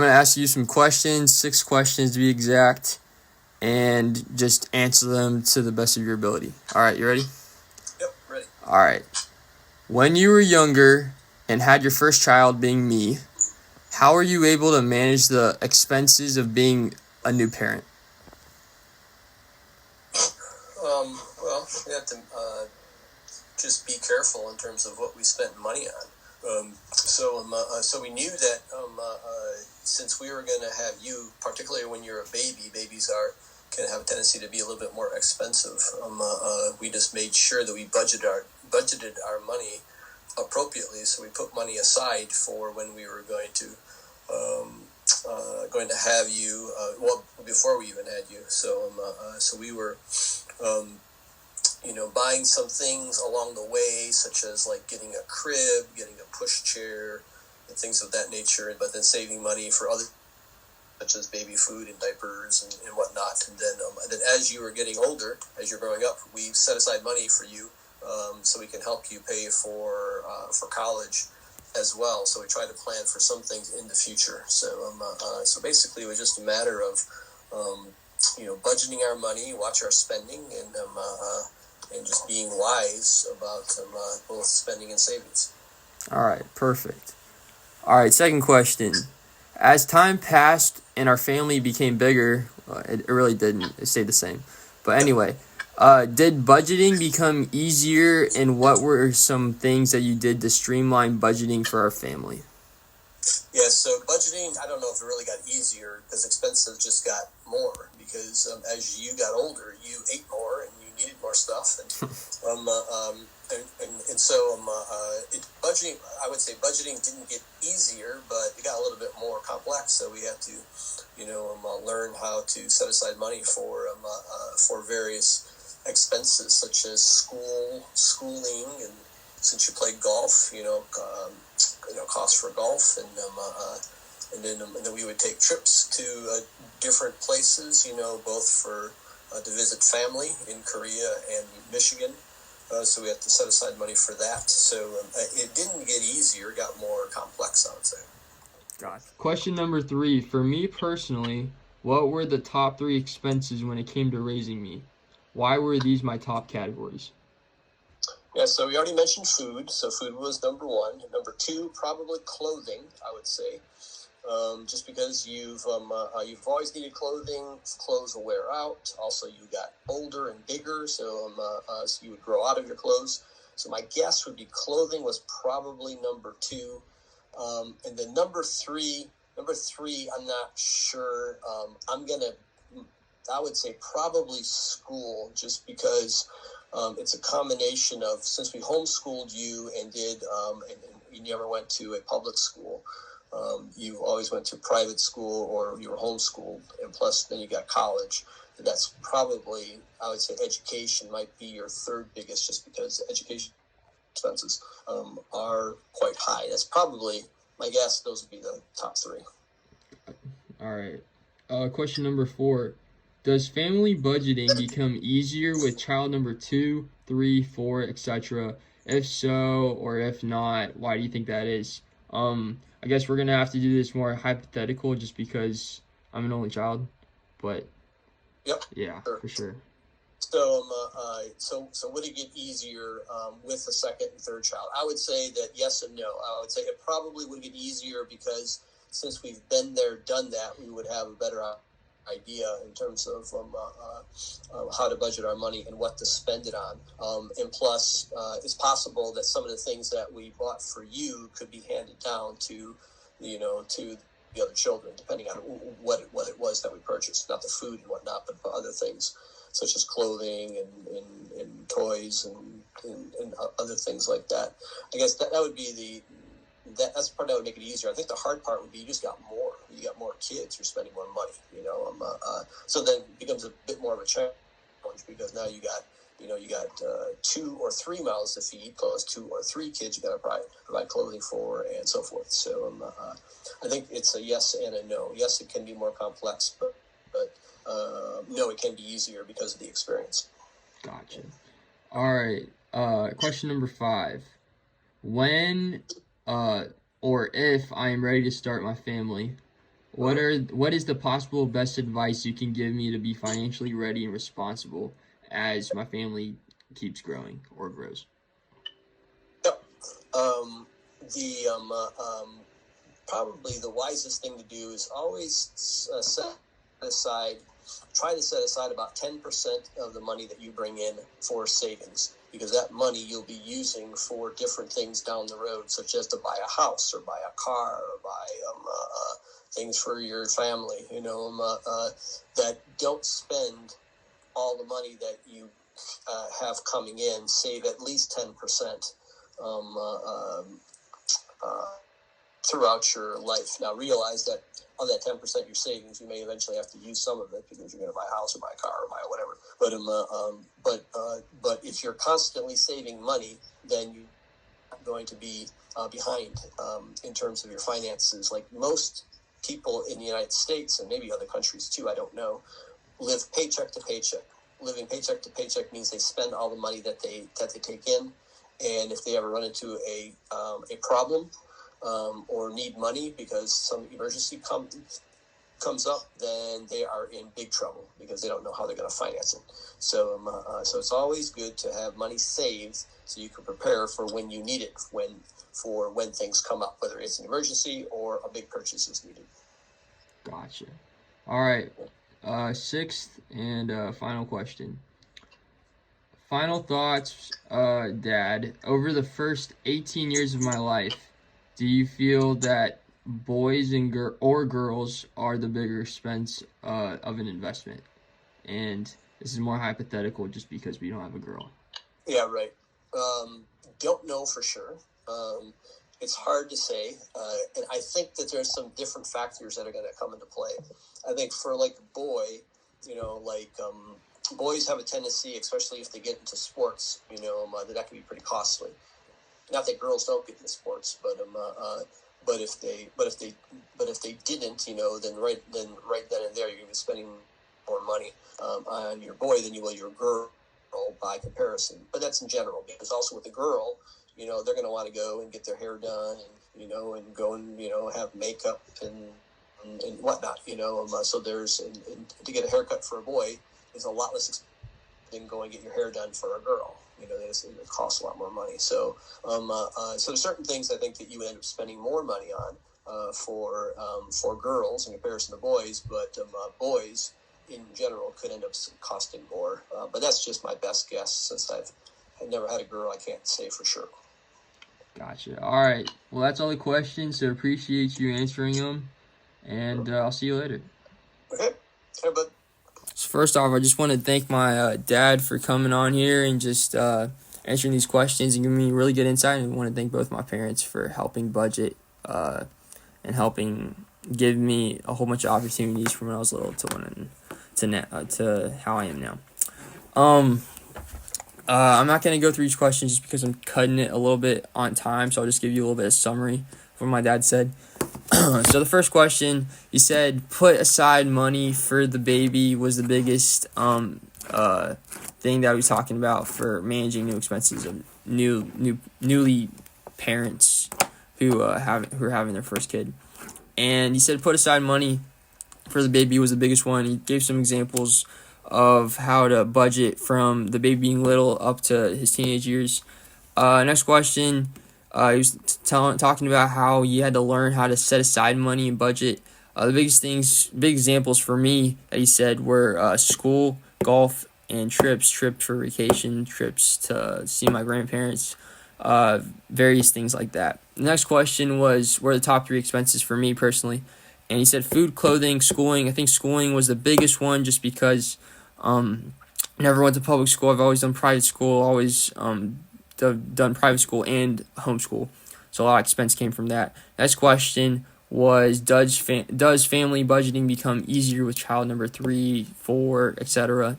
I'm going to ask you some questions, 6 questions to be exact, and just answer them to the best of your ability. All right, you ready? Yep, ready. All right. When you were younger and had your first child, being me, how were you able to manage the expenses of being a new parent? Well, we have to just be careful in terms of what we spent money on. So we knew that since we were going to have you, particularly when you're a baby, babies can have a tendency to be a little bit more expensive. We just made sure that we budgeted our money appropriately. So we put money aside for when we were going to have you. Well, before we even had you. So we were. Buying some things along the way, such as like getting a crib, getting a pushchair, and things of that nature, but then saving money for other, such as baby food and diapers and whatnot. And then as you were getting older, as you're growing up, we set aside money for you so we can help you pay for college as well. So we try to plan for some things in the future. So basically, it was just a matter of budgeting our money, watch our spending, and just being wise about both spending and savings. All right, perfect. All right, second question. As time passed and our family became bigger, it really didn't. It stayed the same. But anyway, did budgeting become easier, and what were some things that you did to streamline budgeting for our family? Yeah, so budgeting, I don't know if it really got easier because expenses just got more because as you got older, you ate more and you needed more stuff. Budgeting, I would say budgeting didn't get easier, but it got a little bit more complex. So we had to, learn how to set aside money for various expenses such as schooling, and since you played golf, costs for golf, and then we would take trips to different places, both for to visit family in Korea and Michigan. So we had to set aside money for that. So it didn't get easier; it got more complex, I would say. Gotcha. Question number 3. For me personally, what were the top 3 expenses when it came to raising me? Why were these my top categories? Yeah, so we already mentioned food. So food was number 1. Number 2, probably clothing, I would say. Just because you've always needed clothing. Clothes will wear out. Also, you got older and bigger, so you would grow out of your clothes. So my guess would be clothing was probably number 2, and then number three, I'm not sure. I would say probably school, just because it's a combination of, since we homeschooled you and you never went to a public school. You always went to private school or you were homeschooled, and plus then you got college. And that's probably, I would say, education might be your third biggest, just because education expenses are quite high. That's probably my guess. Those would be the top 3. All right. Question number 4. Does family budgeting become easier with child number 2, 3, 4, etc.? If so, or if not, why do you think that is? I guess we're gonna have to do this more hypothetical, just because I'm an only child. But Yep. yeah, Sure. for sure. So would it get easier with the second and third child? I would say that yes and no. I would say it probably would get easier because since we've been there, done that, we would have a better idea in terms of how to budget our money and what to spend it on. And plus, it's possible that some of the things that we bought for you could be handed down to the other children, depending on what it was that we purchased, not the food and whatnot, but other things such as clothing and toys and other things like that. I guess that would be that's the part that would make it easier. I think the hard part would be you just got more. You got more kids. You're spending more money. So then it becomes a bit more of a challenge because now you got 2 or 3 mouths to feed, plus 2 or 3 kids you got to provide clothing for, and so forth. So I think it's a yes and a no. Yes, it can be more complex, but no, it can be easier because of the experience. Gotcha. All right. Question number 5. When or if I am ready to start my family, What is the possible best advice you can give me to be financially ready and responsible as my family keeps growing or grows? Yep. Um, the Probably the wisest thing to do is always set aside, try to set aside about 10% of the money that you bring in for savings, because that money you'll be using for different things down the road, such as to buy a house or buy a car or buy things for your family. That don't spend all the money that you have coming in. Save at least 10%. Um, uh, uh, Throughout your life. Now realize that of that 10% your savings, you may eventually have to use some of it because you're going to buy a house or buy a car or buy whatever. But if you're constantly saving money, then you're not going to be behind in terms of your finances. Like most people in the United States and maybe other countries too, I don't know, live paycheck to paycheck. Living paycheck to paycheck means they spend all the money that they take in, and if they ever run into a problem or need money because some emergency comes up, then they are in big trouble because they don't know how they're going to finance it. So it's always good to have money saved so you can prepare for when you need it, when things come up, whether it's an emergency or a big purchase is needed. Gotcha. All right. Sixth and final question. Final thoughts, Dad. Over the first 18 years of my life, do you feel that boys and girls are the bigger expense of an investment? And this is more hypothetical just because we don't have a girl. Yeah, right. Don't know for sure. It's hard to say, and I think that there's some different factors that are going to come into play. I think for like a boy, boys have a tendency, especially if they get into sports, that can be pretty costly. Not that girls don't get into sports, but if they didn't, then right then and there, you're going to be spending more money on your boy than you will your girl by comparison. But that's in general, because also with the girl, they're going to want to go and get their hair done, and go and have makeup and whatnot. So and to get a haircut for a boy is a lot less expensive than go and get your hair done for a girl. It costs a lot more money. So there's certain things I think that you end up spending more money on for girls in comparison to boys, but boys in general could end up costing more. But that's just my best guess since I've never had a girl. I can't say for sure. Gotcha. All right. Well, that's all the questions. So appreciate you answering them, and I'll see you later. Okay. Hey, bud. So first off, I just want to thank my dad for coming on here and just answering these questions and giving me really good insight. And I want to thank both my parents for helping budget and helping give me a whole bunch of opportunities from when I was little to how I am now. I'm not going to go through each question just because I'm cutting it a little bit on time, so I'll just give you a little bit of summary of what my dad said. So the first question, he said, put aside money for the baby was the biggest thing that he was talking about for managing new expenses of newly parents who are having their first kid. And he said put aside money for the baby was the biggest one. He gave some examples of how to budget from the baby being little up to his teenage years. Next question, he was talking about how you had to learn how to set aside money and budget. The big examples for me that he said were school, golf, and trips for vacation, trips to see my grandparents, various things like that. The next question was, what are the top 3 expenses for me personally? And he said food, clothing, schooling. I think schooling was the biggest one just because never went to public school. I've always done private school, always done private school and homeschool. So a lot of expense came from that. Next question was, does family budgeting become easier with child number 3, 4, etc.?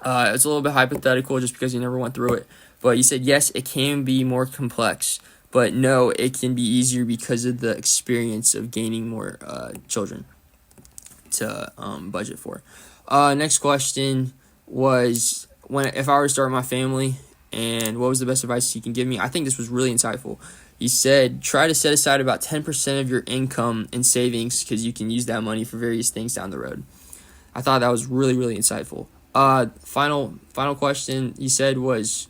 It's a little bit hypothetical just because he never went through it. But he said, yes, it can be more complex. But no, it can be easier because of the experience of gaining more children to budget for. Next question was, if I were to start my family, and what was the best advice you can give me? I think this was really insightful. He said, try to set aside about 10% of your income in savings because you can use that money for various things down the road. I thought that was really, really insightful. Final question he said was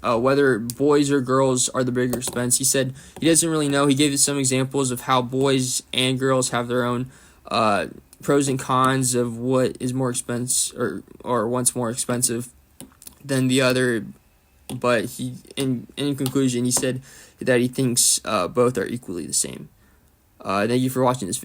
whether boys or girls are the bigger expense. He said he doesn't really know. He gave us some examples of how boys and girls have their own pros and cons of what is more expensive or what's more expensive than the other. But he, in conclusion, he said that he thinks both are equally the same. Thank you for watching this video.